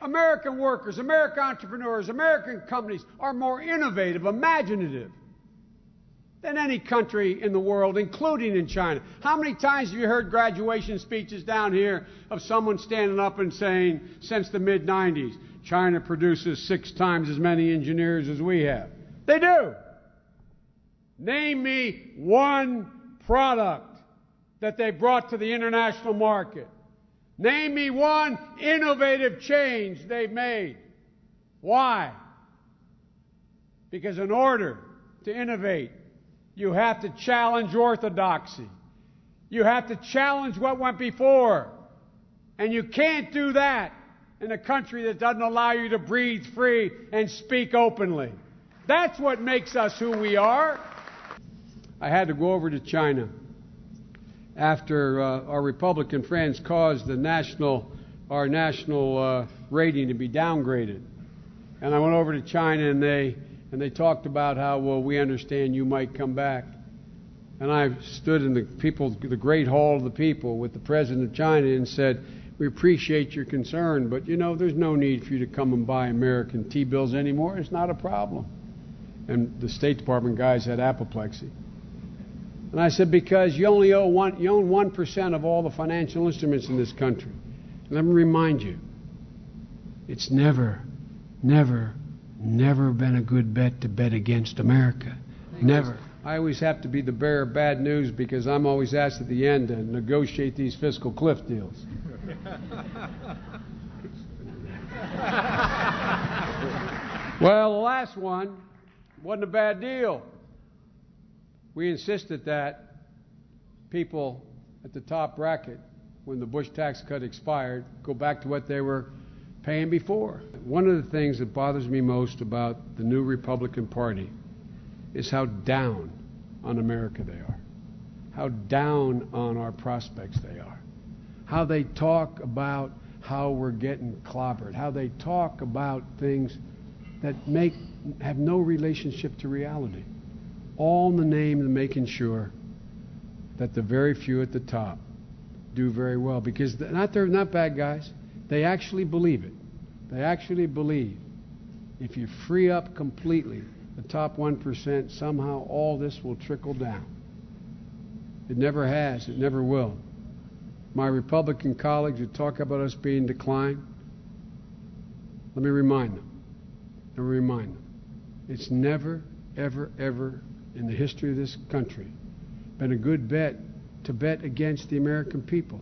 American workers, American entrepreneurs, American companies are more innovative, imaginative than any country in the world, including in China. How many times have you heard graduation speeches down here of someone standing up and saying, since the mid-90s, China produces 6 times as many engineers as we have? They do. Name me one product that they brought to the international market. Name me one innovative change they've made. Why? Because in order to innovate, you have to challenge orthodoxy. You have to challenge what went before. And you can't do that in a country that doesn't allow you to breathe free and speak openly. That's what makes us who we are. I had to go over to China after our Republican friends caused our national rating to be downgraded. And I went over to China and they talked about how, well, we understand you might come back. And I stood in the great hall of the people with the president of China and said, we appreciate your concern, but you know, there's no need for you to come and buy American T-bills anymore. It's not a problem. And the State Department guys had apoplexy. And I said, because you only own 1% of all the financial instruments in this country. And let me remind you, it's never been a good bet to bet against America. Never. I always have to be the bearer of bad news because I'm always asked at the end to negotiate these fiscal cliff deals. Well, the last one wasn't a bad deal. We insisted that people at the top bracket, when the Bush tax cut expired, go back to what they were paying before. One of the things that bothers me most about the new Republican Party is how down on America they are, how down on our prospects they are, how they talk about how we're getting clobbered, how they talk about things that have no relationship to reality, all in the name of making sure that the very few at the top do very well, because they're not bad guys. They actually believe it. They actually believe if you free up completely the top 1%, somehow all this will trickle down. It never has. It never will. My Republican colleagues who talk about us being in decline, let me remind them. It's never, ever, ever in the history of this country been a good bet to bet against the American people.